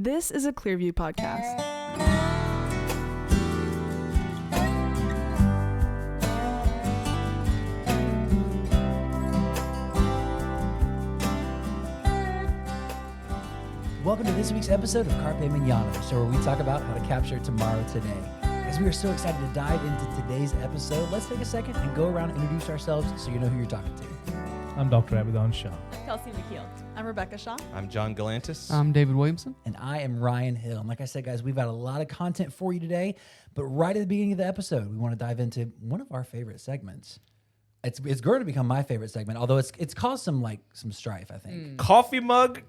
This is a Clearview podcast. Welcome to this week's episode of Carpe Manana, the show where we talk about how to capture tomorrow today. As we are so excited to dive into today's episode, let's take a second and go around and introduce ourselves so you know who you're talking to. I'm Dr. Abaddon Shaw. Kelsey McKeel. I'm Rebecca Shaw. I'm John Galantis. I'm David Williamson. And I am Ryan Hill. And like I said, guys, we've got a lot of content for you today, but right at the beginning of the episode, we want to dive into one of our favorite segments. It's going to become my favorite segment, although it's caused some strife, I think. Coffee Mug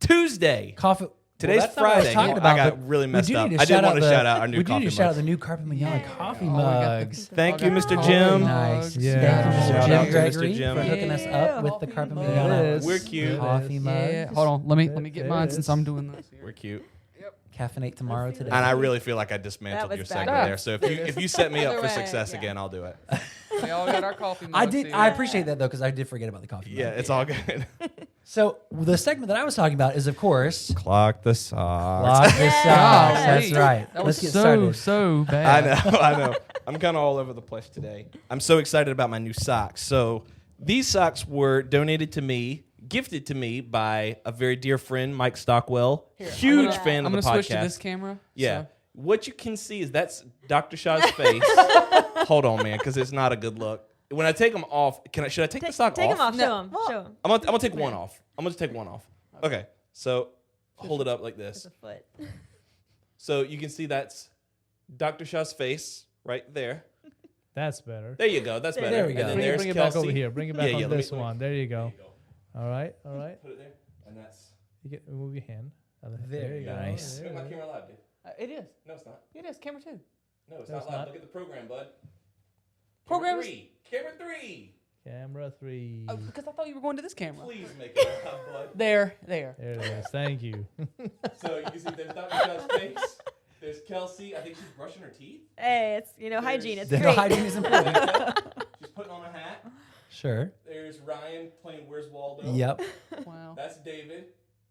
Tuesday. Coffee. Today's Well, that's not what I was Friday. talking about, I got but really messed we do up. need I did want to the- shout out our new We do coffee need to shout out mugs. the new Carpe Manana coffee Oh, we got mugs. Thank you, Mr. Oh, Jim. Nice. Yeah. Thank you, Shout Mr. out Jim to Mr. Gregory, Jim. for hooking us up with the Carpe Coffee Manana mugs. We're cute. coffee mug. Yeah. Hold on. Let me get mine since I'm doing this. We're cute. Caffeinate tomorrow today. And I really feel like I dismantled That your was segment bad. there. So if you set me up Either for way, success yeah. again, I'll do it. We all got our coffee mugs. I did. here. I appreciate that though, because I did forget about the coffee. Yeah, mug. it's all good. So the segment that I was talking about is, of course, Clock the socks. Lock the Socks. That's Golly. right. That Let's was get started. so I bad. know. I'm kind of all over the place today. I'm so excited about my new socks. So these socks were gifted to me by a very dear friend, Mike Stockwell. Huge fan I'm of the gonna podcast. switch to this camera. Yeah. so- What you can see is that's Dr. Shaw's face. Hold on, man, because it's not a good look. When I take them off, should I take the sock Take off? him off. No. Show him. Show him. I'm gonna take one off. I'm gonna take one off. Okay. So hold it up like It's this. a foot. So you can see that's Dr. Shaw's face right there. That's better. There you go. That's better. There we go. And then Bring there's it back Kelsey. over here. Bring it back Yeah, on let me- this let me- one. There you go. There you go. All right. All right. Put it there. And that's. You get move your hand. There you you go. go. Nice. Make my camera live, dude. It is. No, it's not. It is. Camera 2. No, it's No, not it's live. not. Look at the program, bud. Program Camera 3. Camera 3. Camera 3. Oh, because I thought you were going to this camera. Please make it live, bud. There. There it is. Thank you. So you can see there's Dr. Shaw's face. There's Kelsey. I think she's brushing her teeth. Hey, it's hygiene. It's The great. hygiene is important. She's putting on a hat. Sure. There's Ryan playing Where's Waldo. Yep. Wow. That's David.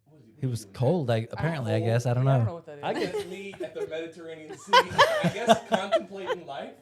What is He was doing? cold. Apparently, I guess. I don't I don't know know. what that is. I guess me at the Mediterranean Sea. I guess contemplating life.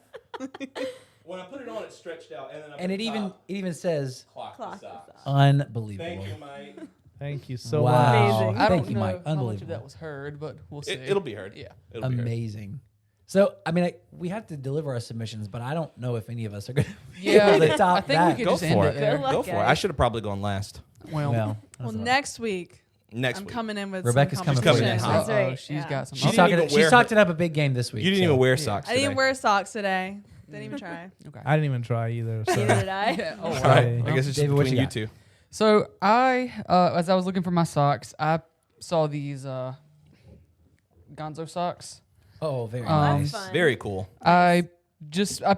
When I put it on, it stretched out, and then I And put it the top, even says clock Clock the the socks. socks. unbelievable. Thank you, Mike. Thank you so Wow. much. Amazing. I Thank don't you, know Mike. how much of Unbelievable. that was heard, but we'll see. It'll be heard. Yeah. It'll be heard. Amazing. So, I mean, we have to deliver our submissions, but I don't know if any of us are going to be Yeah. able to top I think that. we could Go just end for it it. there. Good luck. Go for it. guys. I should have probably gone last. Well, Well, that's all right. next week, Next I'm week. coming in with Rebecca's some coming for you competition. next week. That's right. She's Yeah. got some. She She's didn't talking. even She's wear talked it up a big game this week. You didn't so. even wear socks I didn't today. wear socks today. Didn't even try. Okay. I didn't even try either. So. Neither did I. Yeah. Oh, All wow. right. Well, I guess it's just David, what between you you got? two. So as I was looking for my socks, I saw these Gonzo socks. Oh, very That's nice. fun. Very cool. I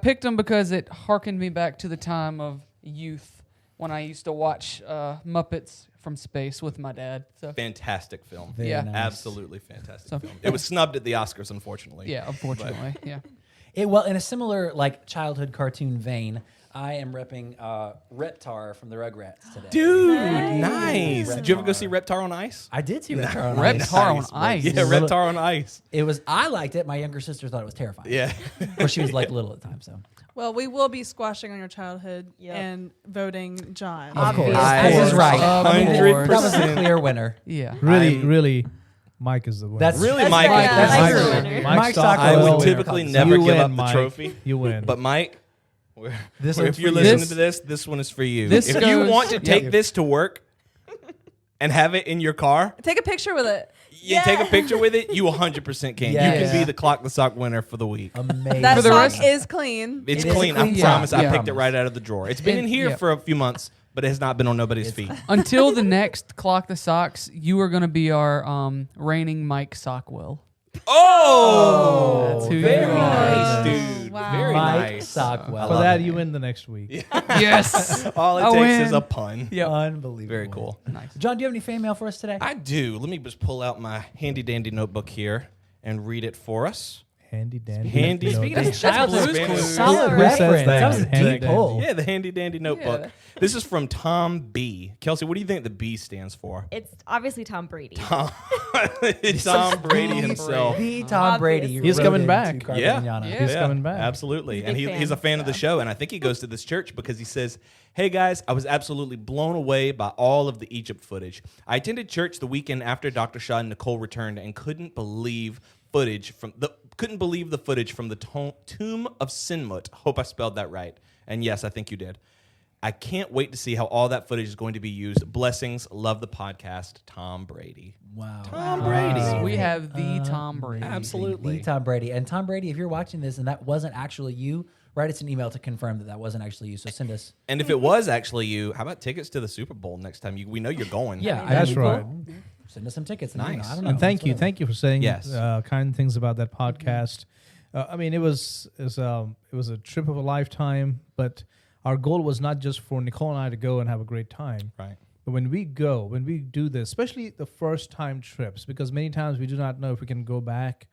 picked them because it harkened me back to the time of youth when I used to watch Muppets from Space with my dad. So Fantastic film. Very Yeah. nice. Absolutely fantastic So- film. It was snubbed at the Oscars, unfortunately. yeah, unfortunately, yeah. Well, in a similar childhood cartoon vein, I am repping Reptar from the Rugrats today. Dude, Nice. nice. Did you ever go see Reptar on Ice? I did see Reptar on Ice. Reptar on Nice, bro. Ice. Yeah, Little- Reptar on Ice. I liked it. My younger sister thought it was terrifying. Yeah. Or she was little at the time, so. Well, we will be squashing on your childhood Yep. and voting John. Of course. Obvious. This is right. I mean, 100%. that was a clear winner. Yeah. Really, Mike is the winner. That's Really, That's Mike. right, was yeah, the Mike's winner. the winner. Mike I Stockwell would is typically winner. never You give win, up the Mike. trophy. You win. But Mike, This if one's you're for you. listening to this one is for you. This If you goes- want to take Yep. this to work and have it in your car, Take a picture with it. you take a picture with it, you 100% can. You Yes. can be the Clock the Sock winner for the week. Amazing. That For the sock rest- is clean. It's It is clean. a clean I sock. promise. I Yeah. picked it right out of the drawer. It's been in here yeah. for a few months, but it has not been on nobody's feet. Until the next Clock the Socks, you are going to be our reigning Mike Sockwell. Oh, That's who very you are. nice, dude. Wow. Very Mike nice. Stockwell. For that, you win the next week. Yes. All it I takes win. is a pun. Yep. Unbelievable. Very cool. Nice. John, do you have any fan mail for us today? I do. Let me just pull out my handy dandy notebook here and read it for us. handy dandy. Handy- notebook. Speaking of That's Childhood Blue's Spanish. Clues. solid Who says reference. that? That was a Handy deep dandy. pull. Yeah, the handy dandy notebook. Yeah. This is from Tom B. Kelsey, what do you think the B stands for? It's obviously Tom Brady. Tom Brady himself. The Tom Brady. Obviously. He's wrote coming into back. Carpe Yeah. Mañana. Yeah. He's coming back. Absolutely. And Big he's a fan of the fan. show. And I think he goes to this church because he says, "Hey guys, I was absolutely blown away by all of the Egypt footage. I attended church the weekend after Dr. Shaw and Nicole returned and couldn't believe the footage from the tomb of Sinmut. Hope I spelled that right. And yes, I think you did. I can't wait to see how all that footage is going to be used. Blessings. Love the podcast. Tom Brady." Wow. Tom Brady. We have the Tom Brady. Absolutely. The Tom Brady. And Tom Brady, if you're watching this and that wasn't actually you, write us an email to confirm that wasn't actually you. So send us. And if it was actually you, how about tickets to the Super Bowl next time? We know you're going. Yeah, That's right. Send us some tickets. Nice. I don't know. And thank you for saying Yes. kind things about that podcast. I mean, it was a trip of a lifetime, but our goal was not just for Nicole and I to go and have a great time. Right. But when we do this, especially the first time trips, because many times we do not know if we can go back.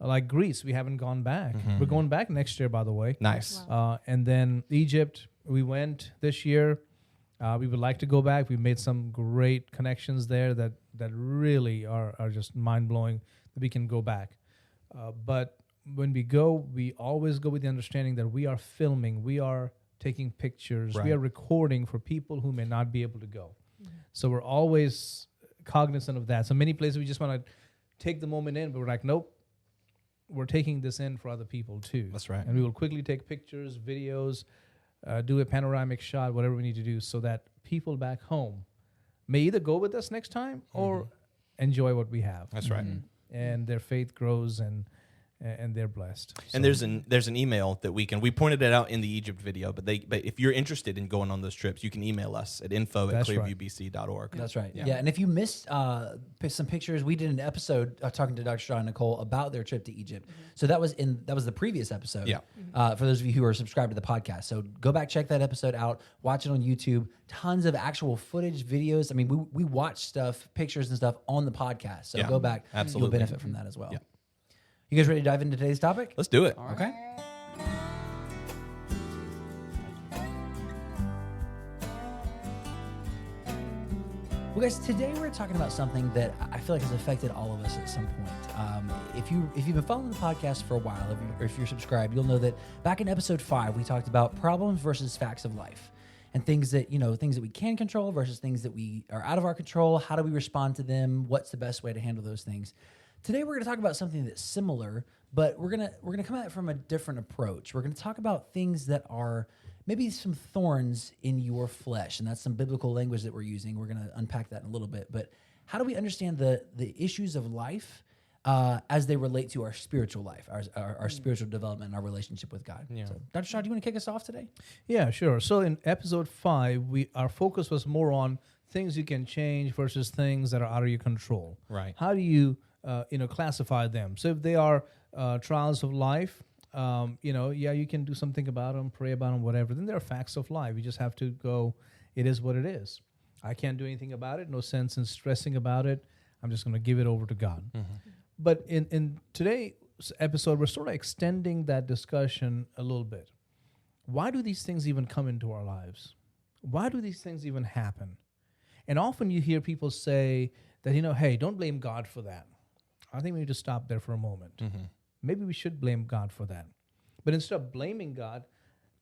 Like Greece, we haven't gone back. We're going back next year, by the way. Nice. And then Egypt, we went this year. We would like to go back. We made some great connections there that really are just mind-blowing that we can go back. But when we go, we always go with the understanding that we are filming, we are taking pictures, Right. we are recording for people who may not be able to go. So we're always cognizant of that. So many places we just want to take the moment in, but we're like, nope, we're taking this in for other people too. That's right. And we will quickly take pictures, videos, do a panoramic shot, whatever we need to do, so that people back home may either go with us next time or enjoy what we have. That's right. And their faith grows and they're blessed. And there's an email that we pointed it out in the Egypt video, but if you're interested in going on those trips, you can email us at info@clearviewbc.org. That's right. Yeah. Yeah. And if you missed some pictures, we did an episode talking to Dr. Shaw and Nicole about their trip to Egypt. So that was the previous episode. Yeah. For those of you who are subscribed to the podcast, so go back, check that episode out, watch it on YouTube. Tons of actual footage, videos. I mean, we watch stuff, pictures and stuff on the podcast. So Yeah. go back. Absolutely. You'll benefit from that as well. Yeah. You guys ready to dive into today's topic? Let's do it. Okay. Well, guys, today we're talking about something that I feel like has affected all of us at some point. If you've been following the podcast for a while, or if you're subscribed, you'll know that back in episode 5, we talked about problems versus facts of life, and things that we can control versus things that we are out of our control. How do we respond to them? What's the best way to handle those things? Today we're going to talk about something that's similar, but we're gonna come at it from a different approach. We're going to talk about things that are maybe some thorns in your flesh, and that's some biblical language that we're using. We're going to unpack that in a little bit. But how do we understand the issues of life as they relate to our spiritual life, our spiritual development, and our relationship with God? Yeah. So, Dr. Shaw, do you want to kick us off today? Yeah, sure. So in episode 5, our focus was more on things you can change versus things that are out of your control. Right. How do you classify them? So if they are trials of life, you can do something about them, pray about them, whatever. Then there are facts of life. You just have to go, it is what it is. I can't do anything about it. No sense in stressing about it. I'm just going to give it over to God. But in today's episode, we're sort of extending that discussion a little bit. Why do these things even come into our lives? Why do these things even happen? And often you hear people say that, hey, don't blame God for that. I think we need to stop there for a moment. Maybe we should blame God for that. But instead of blaming God,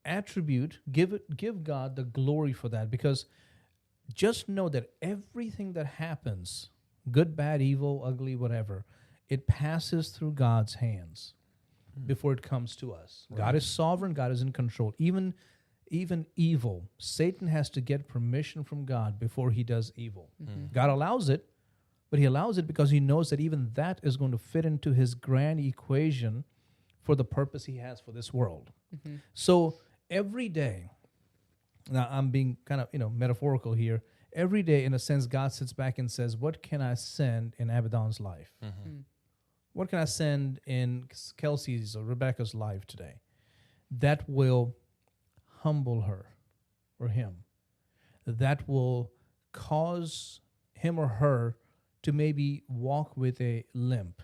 give God the glory for that. Because just know that everything that happens, good, bad, evil, ugly, whatever, it passes through God's hands before it comes to us. Right. God is sovereign. God is in control. Even evil, Satan has to get permission from God before he does evil. God allows it, but he allows it because he knows that even that is going to fit into his grand equation for the purpose he has for this world. So every day, now I'm being kind of metaphorical here, every day, in a sense, God sits back and says, what can I send in Abaddon's life? What can I send in Kelsey's or Rebecca's life today that will humble her or him, that will cause him or her to maybe walk with a limp?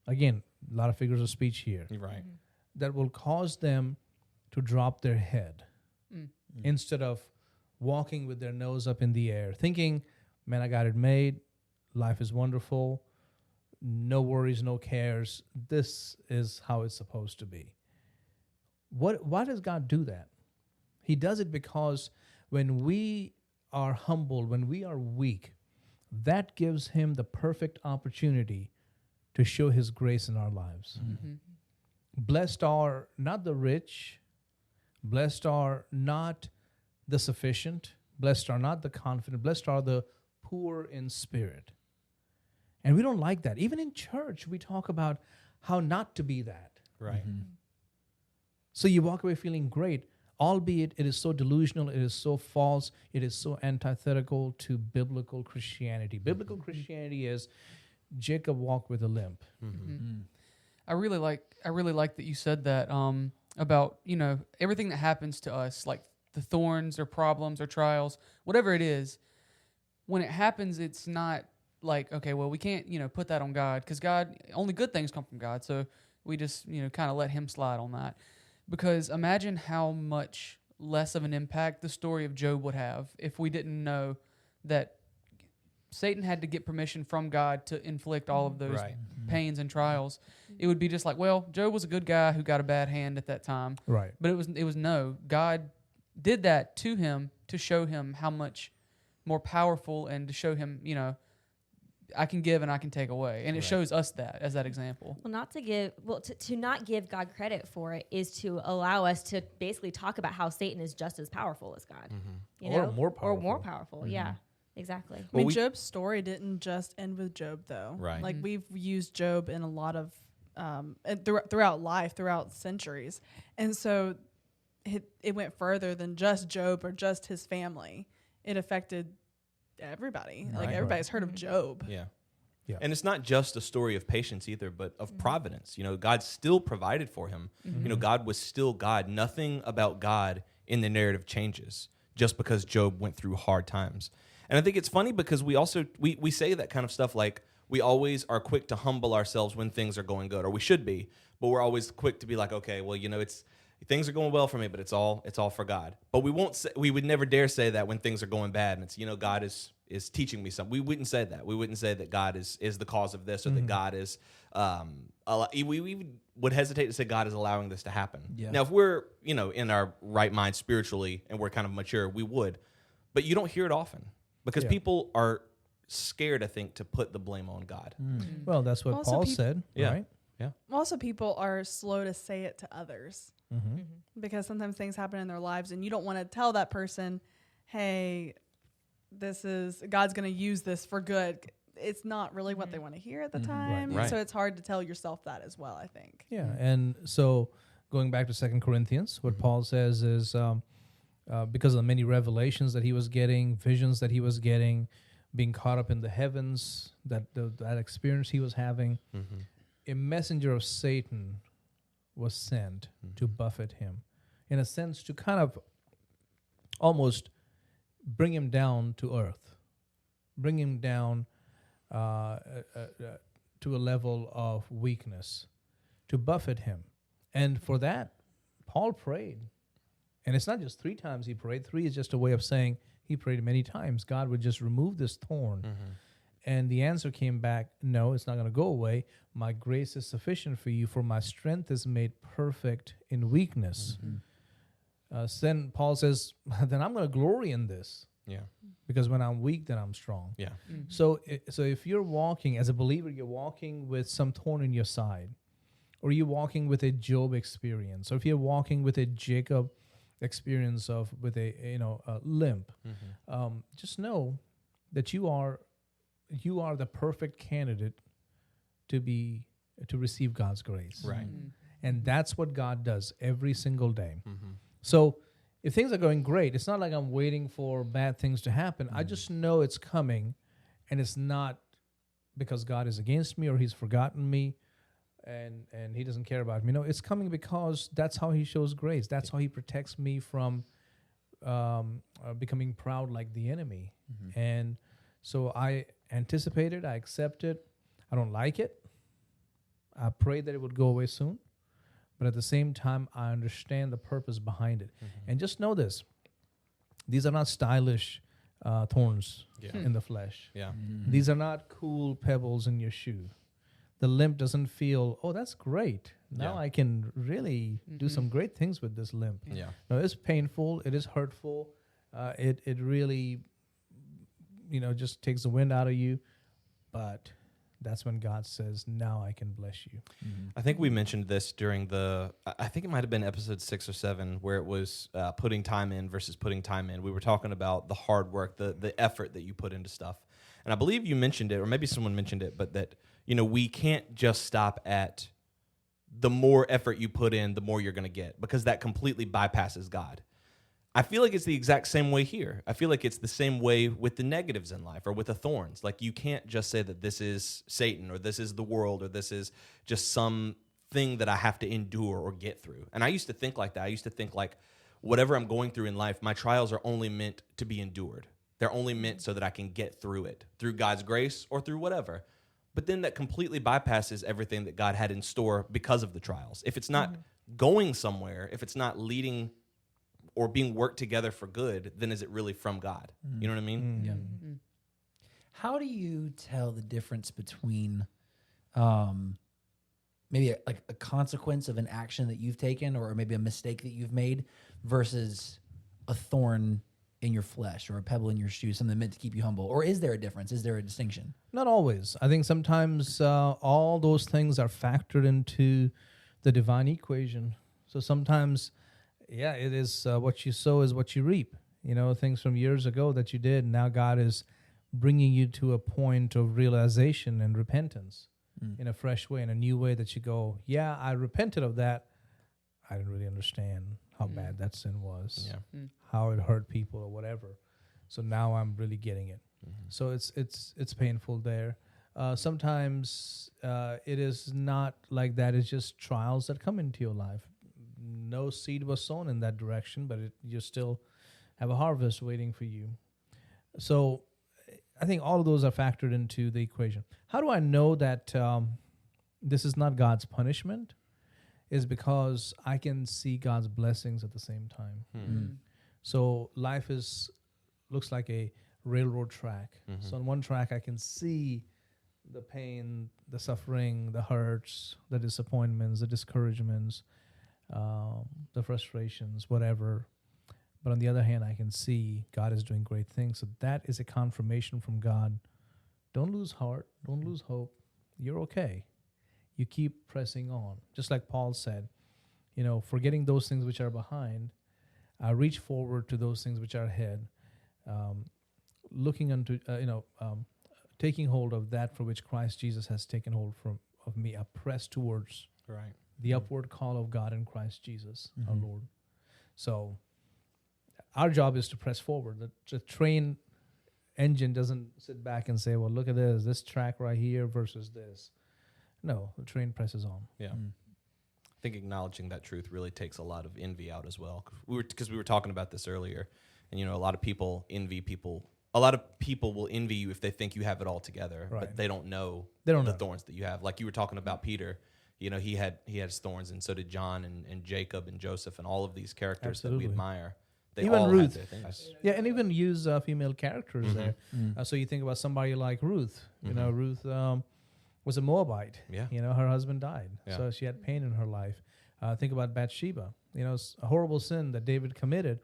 Again, a lot of figures of speech here, You're right. that will cause them to drop their head instead of walking with their nose up in the air, thinking, man, I got it made. Life is wonderful. No worries, no cares. This is how it's supposed to be. Why does God do that? He does it because when we are humble, when we are weak, that gives him the perfect opportunity to show his grace in our lives. Blessed are not the rich, blessed are not the sufficient, blessed are not the confident, blessed are the poor in spirit. And we don't like that. Even in church, we talk about how not to be that. Right. So you walk away feeling great, albeit it is so delusional, it is so false, it is so antithetical to biblical Christianity. Biblical Christianity is Jacob walked with a limp. I really like that you said that about, you know, everything that happens to us, like the thorns or problems or trials, whatever it is, when it happens, it's not like, okay, well, we can't, you know, put that on God, because God, only good things come from God. So we just, you know, kind of let him slide on that. Because imagine how much less of an impact the story of Job would have if we didn't know that Satan had to get permission from God to inflict all of those Right. pains and trials. It would be just like, well, Job was a good guy who got a bad hand at that time. Right. But it was no, God did that to him to show him how much more powerful, and to show him, you know, I can give and I can take away. And it shows us that as that example. Well, to not give God credit for it is to allow us to basically talk about how Satan is just as powerful as God. You Or know? more Or more powerful. powerful. Yeah, exactly. I mean, we- Job's story didn't just end with Job, though. Right. Like, we've used Job in a lot of throughout life, throughout centuries, and so it went further than just Job or just his family. It affected everybody. Like, Right. everybody's heard of Job. Yeah. Yeah. And it's not just a story of patience either, but of providence. You know, God still provided for him. You know, God was still God. Nothing about God in the narrative changes just because Job went through hard times. And I think it's funny because we also we say that kind of stuff, like we always are quick to humble ourselves when things are going good, or we should be, but we're always quick to be like, okay, well, you know, things are going well for me, but it's all for God. But we would never dare say that when things are going bad, and it's, you know, God is teaching me something. We wouldn't say that. We wouldn't say that God is the cause of this, or that God is. We would hesitate to say God is allowing this to happen. Yeah. Now, if we're, you know, in our right mind spiritually and we're kind of mature, we would. But you don't hear it often because Yeah. people are scared, I think, to put the blame on God. Well, that's what Also, Paul peop- said, Yeah. right? Also, people are slow to say it to others because sometimes things happen in their lives, and you don't want to tell that person, "Hey, God's going to use this for good." It's not really what they want to hear at the time, Right. so it's hard to tell yourself that as well, I think. Yeah, and so going back to 2 Corinthians, what Paul says is because of the many revelations that he was getting, visions that he was getting, being caught up in the heavens, that experience he was having, a messenger of Satan was sent to buffet him, in a sense, to kind of almost bring him down to earth, bring him down to a level of weakness, to buffet him. And for that, Paul prayed. And it's not just 3 times he prayed. 3 is just a way of saying he prayed many times. God would just remove this thorn. And the answer came back, no, it's not going to go away. My grace is sufficient for you, for my strength is made perfect in weakness. Then Paul says, then I'm going to glory in this. Yeah. Because when I'm weak, then I'm strong. Yeah. So if you're walking, as a believer, you're walking with some thorn in your side, or you're walking with a Job experience, or if you're walking with a Jacob experience with a limp, just know that you are the perfect candidate to receive God's grace. Right. And that's what God does every single day. So if things are going great, it's not like I'm waiting for bad things to happen. I just know it's coming, and it's not because God is against me or he's forgotten me and he doesn't care about me. No, it's coming because that's how he shows grace. That's how he protects me from becoming proud like the enemy. And so I anticipate it. I accept it. I don't like it. I pray that it would go away soon. But at the same time, I understand the purpose behind it. And just know this. These are not stylish thorns in the flesh. Yeah. These are not cool pebbles in your shoe. The limp doesn't feel, oh, that's great. Now Yeah. I can really do some great things with this limp. Yeah. No, it's painful. It is hurtful. It really, just takes the wind out of you. But that's when God says, now I can bless you. I think we mentioned this during I think it might have been episode 6 or 7, where it was putting time in versus putting time in. We were talking about the hard work, the effort that you put into stuff. And I believe you mentioned it, or maybe someone mentioned it, but that, we can't just stop at the more effort you put in, the more you're going to get, because that completely bypasses God. I feel like it's the exact same way here. I feel like it's the same way with the negatives in life or with the thorns. Like, you can't just say that this is Satan or this is the world or this is just some thing that I have to endure or get through. And I used to think like that. I used to think like, whatever I'm going through in life, my trials are only meant to be endured. They're only meant so that I can get through it, through God's grace or through whatever. But then that completely bypasses everything that God had in store because of the trials. If it's not going somewhere, if it's not leading or being worked together for good, then is it really from God? You know what I mean? Yeah. How do you tell the difference between maybe a consequence of an action that you've taken, or maybe a mistake that you've made, versus a thorn in your flesh or a pebble in your shoe, something meant to keep you humble? Or is there a difference? Is there a distinction? Not always. I think sometimes all those things are factored into the divine equation. So sometimes, it is what you sow is what you reap. Things from years ago that you did, now God is bringing you to a point of realization and repentance in a fresh way, in a new way that you go, yeah, I repented of that. I didn't really understand how bad that sin was, how it hurt people or whatever. So now I'm really getting it. So it's painful there. Sometimes it is not like that. It's just trials that come into your life. No seed was sown in that direction, but you still have a harvest waiting for you. So I think all of those are factored into the equation. How do I know that this is not God's punishment? Is because I can see God's blessings at the same time. So life looks like a railroad track. So on one track, I can see the pain, the suffering, the hurts, the disappointments, the discouragements, the frustrations, whatever. But on the other hand, I can see God is doing great things. So that is a confirmation from God. Don't lose heart. Don't lose hope. You're okay. You keep pressing on. Just like Paul said, forgetting those things which are behind, reach forward to those things which are ahead, looking unto, taking hold of that for which Christ Jesus has taken hold of me. I press towards the upward call of God in Christ Jesus, our Lord. So our job is to press forward. The train engine doesn't sit back and say, well, look at this track right here versus this. No, the train presses on. Yeah. I think acknowledging that truth really takes a lot of envy out as well. Because we were talking about this earlier, and a lot of people envy people. A lot of people will envy you if they think you have it all together, but they don't know the thorns that you have. Like you were talking about Peter, he had his thorns, and so did John and Jacob and Joseph and all of these characters that we admire. They even all Ruth. had their things. Yeah, and even use female characters there. So you think about somebody like Ruth. Ruth was a Moabite. Yeah. Her husband died. Yeah. So she had pain in her life. Think about Bathsheba. It's a horrible sin that David committed,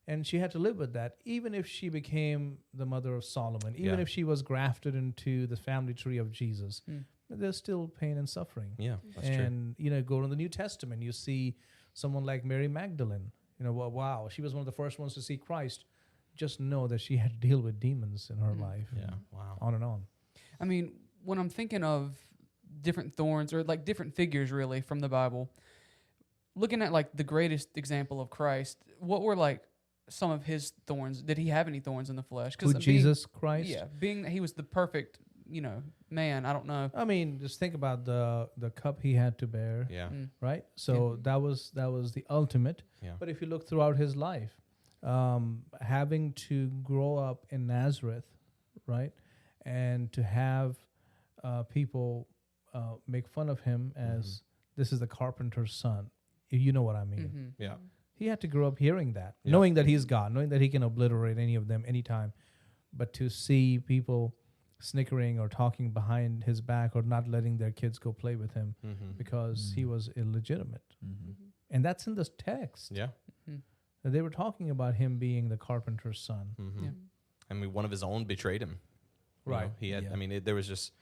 and she had to live with that, even if she became the mother of Solomon, even if she was grafted into the family tree of Jesus. There's still pain and suffering. Yeah, that's true. And, go to the New Testament, you see someone like Mary Magdalene. Wow, she was one of the first ones to see Christ. Just know that she had to deal with demons in her life. Yeah, wow. On and on. I mean, when I'm thinking of different thorns or like different figures really from the Bible, looking at like the greatest example of Christ, what were like some of his thorns? Did he have any thorns in the flesh? Jesus Christ? Yeah, being that he was the perfect, man, I don't know. I mean, just think about the cup he had to bear. Yeah. Right? So that was the ultimate. Yeah. But if you look throughout his life, having to grow up in Nazareth, right? And to have people make fun of him as this is the carpenter's son. You know what I mean? Mm-hmm. Yeah. He had to grow up hearing that, Yeah. knowing that he's God, knowing that he can obliterate any of them anytime. But to see people snickering or talking behind his back or not letting their kids go play with him because he was illegitimate. And that's in the text. Yeah. That they were talking about him being the carpenter's son. Yeah. I mean, one of his own betrayed him. You Right. know, he had. Yeah. I mean, there was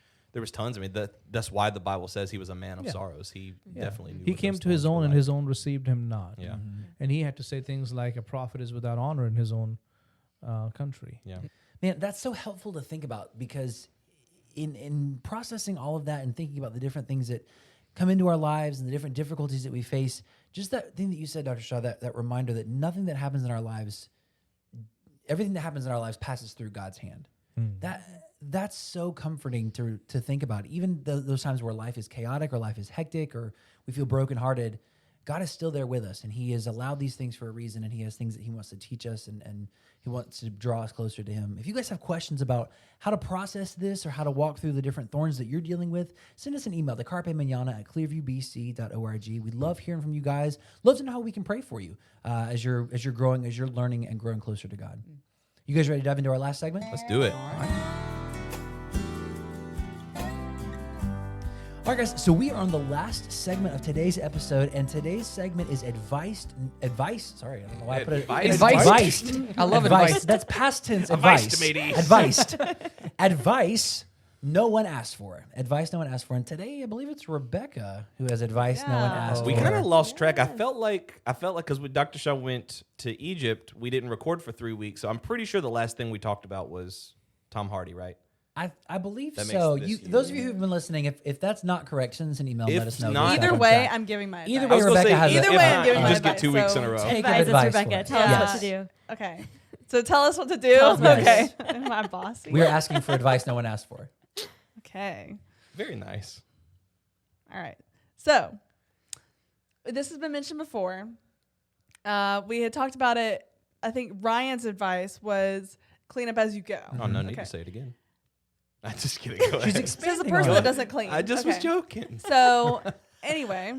tons. I mean, that's why the Bible says he was a man of Yeah. sorrows. He Yeah. definitely knew. He what came those to his thorns were own, and like. his own received him not. Yeah. And he had to say things like, a prophet is without honor in his own country. Yeah. Man, that's so helpful to think about, because in processing all of that and thinking about the different things that come into our lives and the different difficulties that we face, just that thing that you said, Dr. Shaw, that reminder that nothing that happens in our lives, everything that happens in our lives passes through God's hand. That's so comforting to think about. Even those times where life is chaotic or life is hectic or we feel brokenhearted, God is still there with us, and he has allowed these things for a reason, and he has things that he wants to teach us, and he wants to draw us closer to him. If you guys have questions about how to process this or how to walk through the different thorns that you're dealing with, send us an email to carpemanana@clearviewbc.org. We love hearing from you guys. Love to know how we can pray for you as you're growing, as you're learning and growing closer to God. You guys ready to dive into our last segment? Let's do it. All right, guys, so we are on the last segment of today's episode, and today's segment is advice. Sorry, I don't know why I put it. Advised. I love advice. That's past tense. Advised, Advice. matey. Advised. Advice no one asked for. Advice no one asked for. And today, I believe it's Rebecca who has advice no one asked for. We kind of lost track. I felt like because when Dr. Shaw went to Egypt, we didn't record for 3 weeks. So I'm pretty sure the last thing we talked about was Tom Hardy, right? I believe That so. makes this Those of you who've been listening, if that's not correct, send us an email and If let us know. not- Either Back on way, track. I'm giving my Either advice. way, I was gonna Rebecca say, has either it. way, If I'm not, giving you my just get advice. 2 weeks in a row. Take Advise us, advice Rebecca. for it. Tell us Yes. what to do. Okay. So tell us what to do. Tell us what to Okay. do. Am I bossy? We are asking for advice no one asked for. Okay. Very nice. All right. So this has been mentioned before. We had talked about it. I think Ryan's advice was clean up as you go. Oh, no need Okay. to say it again. I'm just kidding. Go She's ahead. Says the expanding person on that it. doesn't clean. I just was Okay. joking. So anyway,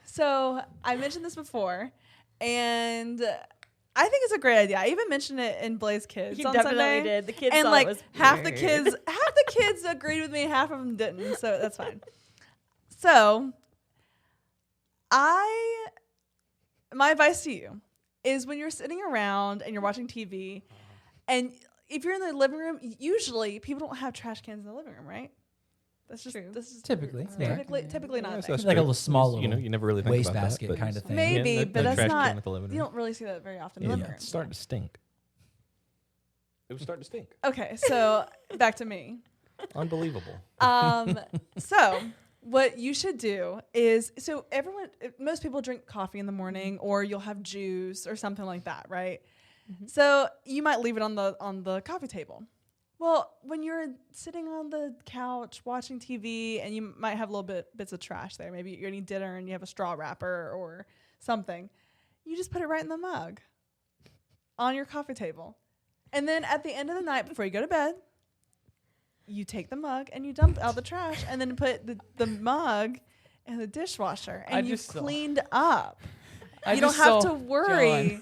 so I mentioned this before, and I think it's a great idea. I even mentioned it in Blaze Kids You on definitely Sunday. did. The kids and thought like it was half the weird. kids agreed with me, half of them didn't. So that's fine. So my advice to you is when you're sitting around and you're watching TV, and if you're in the living room, usually people don't have trash cans in the living room, right? That's just True. this is Typically, yeah. typically not a Yeah, thing. so Like a true. little small You know, little you never really think waste about that, basket but- kind of thing. Maybe, Yeah, but no that's trash can not. with the living You room. don't really see that very often in Yeah, the living yeah. room. It's starting to stink. It was starting to stink. Okay, so back to me. Unbelievable. So what you should do is, most people drink coffee in the morning, or you'll have juice or something like that, right? So you might leave it on the coffee table. Well, when you're sitting on the couch watching TV, and you might have bits of trash there, maybe you're eating dinner and you have a straw wrapper or something, you just put it right in the mug on your coffee table. And then at the end of the night, before you go to bed, you take the mug and you dump out the trash, and then put the mug in the dishwasher, and you've cleaned up. You don't have to worry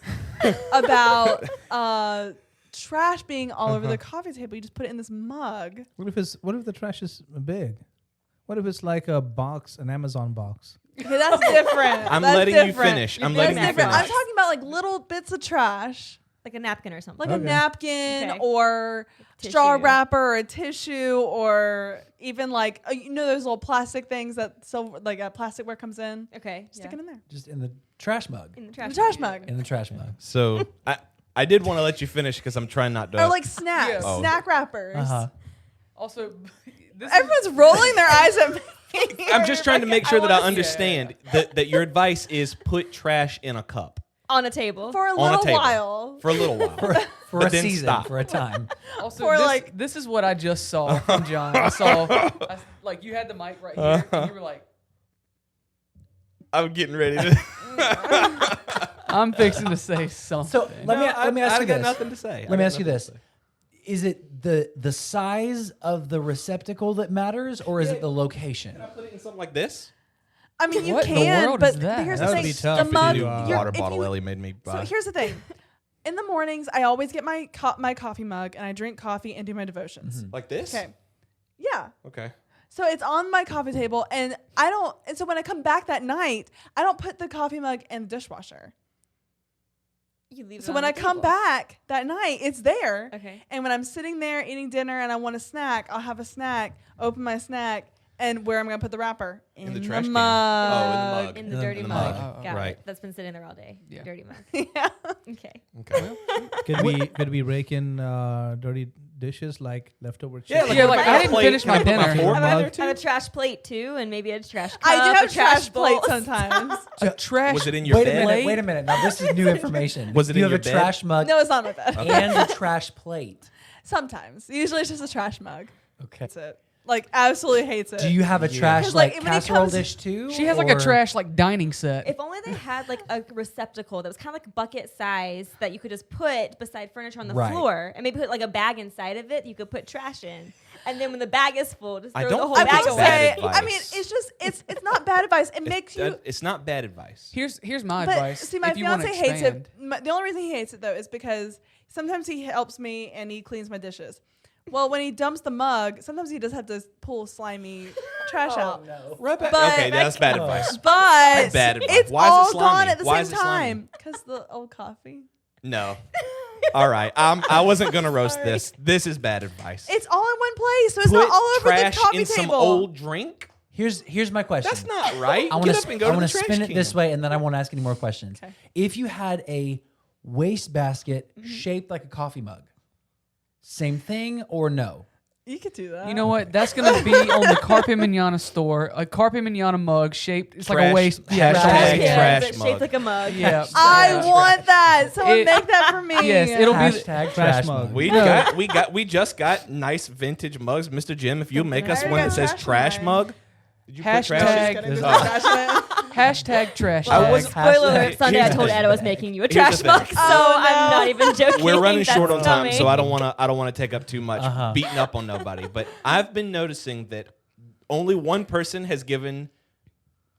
about trash being all over the coffee table. You just put it in this mug. What if the trash is big? What if it's like a box, an Amazon box? Okay, that's different. I'm That's letting you different. finish. I'm That's letting you different. finish. I'm talking about like little bits of trash, Like a napkin or something. like a Okay. napkin Okay. or straw Tissue. wrapper or a tissue, or even like those little plastic things that like a plasticware comes in. Okay. Stick it in there. Just in the trash mug. In the In trash. the trash mug. In the trash mug. So I did want to let you finish because I'm trying not to. Or like snacks, Yeah. Oh. snack wrappers. Uh-huh. Also, this Everyone's rolling their eyes at me. I'm just trying to make sure that I wanna see understand that your advice is put trash in a cup On a table. for a on a little table while. for a little while. For But a then season, stop. for a time. Also, For, this, like- this is what I just saw from John. Like you had the mic right here, and you were like, I'm getting ready to. "I'm fixing to say something." So let me ask I you got this. nothing to say. Let me ask you this. is it the size of the receptacle that matters, or is it the location? Can I put it in something like this? I mean, you What in the can, world but is that? here's That the would thing: be tough the if you mug. do, you're- Water if bottle you- Ellie made me So buy. here's the thing: in the mornings, I always get my my coffee mug and I drink coffee and do my devotions. Like this? Okay, yeah. Okay. So it's on my coffee table, and I don't. And so when I come back that night, I don't put the coffee mug in the dishwasher. You leave it So on when the I come table. back that night, it's there. Okay. And when I'm sitting there eating dinner and I want a snack, I'll have a snack, open my snack, and where I'm going to put the wrapper? In the trash can. mug. Oh, in the mug. In the dirty mug. mug. Got Right. it. That's been sitting there all day. Yeah. Dirty mug. Yeah. Okay. Okay. Could we rake in dirty dishes like leftover Yeah, chicken? Yeah, if like, got I a didn't plate, finish can I my put dinner. fork Mug. on there I have a trash plate too, and maybe a trash cup. I do have a trash bowl. plates sometimes. A trash. Was it in your Wait a bed? minute. Wait a minute. Now this is new information. Was it you in have your a bed? trash mug No, it's not my bed. and a trash plate? Sometimes. Usually it's just a trash mug. Okay. That's it. Like, absolutely hates it. Do you have a trash 'Cause, like, like when it casserole comes- dish too? She has like a or- trash like dining set. If only they had like a receptacle that was kind of like bucket size that you could just put beside furniture on the Right. floor, and maybe put like a bag inside of it. You could put trash in, and then when the bag is full, just I throw don't the whole think I bag it's will away. bad say, advice. I mean, it's just, it's not bad advice. It makes you. It's not bad advice. Here's my But advice. see, my if you wanna fiance hates expand. it. The only reason he hates it though is because sometimes he helps me and he cleans my dishes. Well, when he dumps the mug, sometimes he does have to pull slimy trash out. Rebecca. But- Okay, that's bad advice. But Bad advice. it's Why is it all slimy? gone at the Why same is it slimy? time because the old coffee. No. All right. I wasn't gonna roast this. This is bad advice. It's all in one place, so it's Put not all over the trash coffee in table. some old drink. Here's my question. That's not right. I want Get up and go to the trash spin it can. this way, and then I won't ask any more questions. Okay. If you had a waste basket shaped like a coffee mug, same thing or no? You could do that. You know what? That's gonna be on the Carpe Manana store. A Carpe Manana mug shaped. It's like Trash- a waist. Yeah, Hashtag trash. Yeah, trash but mug. shaped like a mug. Yeah. I want that. Someone It- make that for me. Yes, it'll be. Hashtag trash mug. We just got nice vintage mugs, Mr. Jim. If you make us I one that got says trash trash mug. mug, did you put trash? Hashtag- in? Gonna go Oh. to the trash bin. Hashtag trash. I tag. was- Spoiler alert, Hashtag- Sunday I here's told the Ed I was thing. making you a Here's trash the thing. mug, so Oh, I'm no. not even joking. We're running That's short on time, coming. so I don't want to take up too much Uh-huh. beating up on nobody. But I've been noticing that only one person has given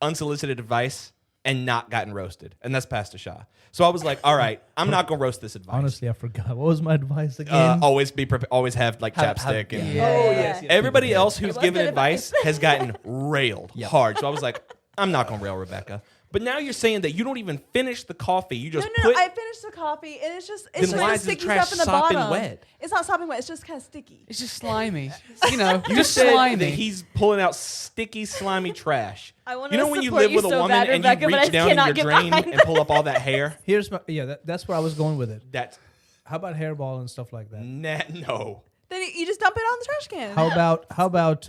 unsolicited advice and not gotten roasted, and that's Pastor Shaw. So I was like, all right, I'm not gonna roast this advice. Honestly, I forgot. What was my advice again? Always be prepared. Always have like chapstick and. Yeah. Oh, yes. Everybody else who's was given good advice has gotten railed hard. So I was like, I'm not gonna rail Rebecca. But now you're saying that you don't even finish the coffee. You just No, put. I finished the coffee, and it's just Then it's why just is the sticky trash stuff in the sopping bottom. wet? It's not sopping wet. It's just kind of sticky. It's just slimy. You know, You just said that slimy. he's pulling out sticky, slimy trash. I wanted You know to when you support live you with a so woman bad, and Rebecca, you but I reach down in cannot your get drain behind and pull up all that hair? Here's my that's where I was going with it. That's How about hairball and stuff like that? no. Then you just dump it on the trash can. How about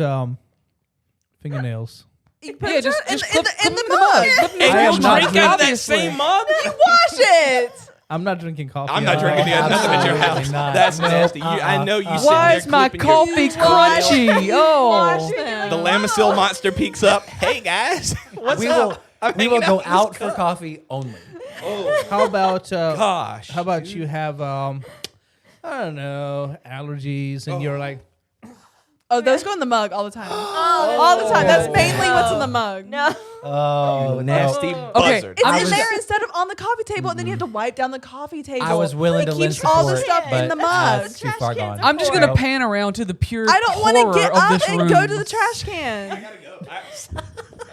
fingernails? You put Yeah, it just in clip the the mug. mug. And I you am not drink out of that obviously. same mug? You wash it. I'm not drinking coffee. I'm not at drinking all. nothing at your Absolutely house. not. That's Nope. nasty. I know you. sitting Why there is my clipping your coffee toenails. crunchy? Wash Oh, them. The Lamisil monster peeks up. Hey guys, what's we up? will I'm we will hanging go with this out for cup. coffee only. Oh How about gosh. how about you have I don't know, allergies and you're like Oh, those go in the mug all the time. All the time. That's mainly what's in the mug. No. Oh, nasty Okay, buzzard? It's I in was- there instead of on the coffee table, and then you have to wipe down the coffee table. I was willing it to lend keeps all the support, stuff but in the mug. that's too far gone. I'm just gonna pan around to the pure I don't want to horror get of up this and room. go to the trash can.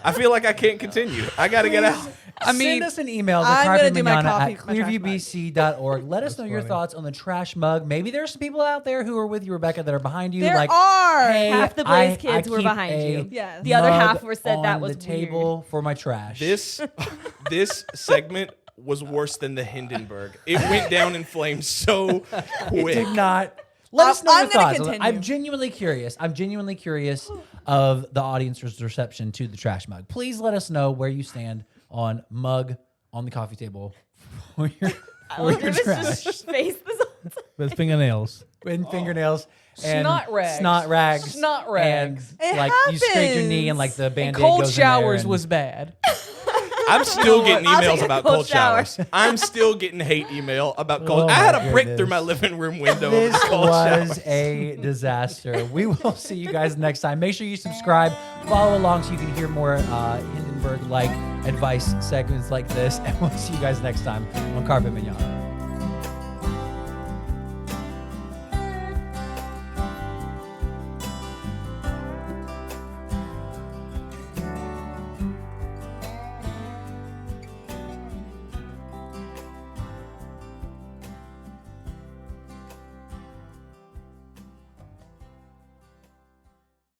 I feel like I can't continue. I gotta get out. I mean, send us an email to I'm gonna do my carpemanana coffee- at my trash mug. clearviewbc.org. Let us know your funny. thoughts on the trash mug. Maybe there's some people out there who are with you, Rebecca, that are behind you. There like, are. hey, Half the Blaze I kids were keep behind a you. Yes. The other mug half were said that on was the table for my trash. This segment was worse than the Hindenburg. It went down in flames so It quick. did not. Let us know I'm your gonna thoughts. continue. I'm genuinely curious. I'm genuinely curious of the audience's reception to the trash mug. Please let us know where you stand on mug on the coffee table for your, for your trash face this whole time. with fingernails. and fingernails and Snot rags. snot rags, Snot rags. and It like you scrape your knee and like the happens. band-aid cold goes in there showers and- was bad. I'm still getting I'll emails take a about cold cold shower. showers. I'm still getting hate email about cold. Oh I had my a break through goodness. my living room window of This the cold shower. was a disaster. We will see you guys next time. Make sure you subscribe, follow along so you can hear more Hindenburg-like advice segments like this. And we'll see you guys next time on Carpet Mignon.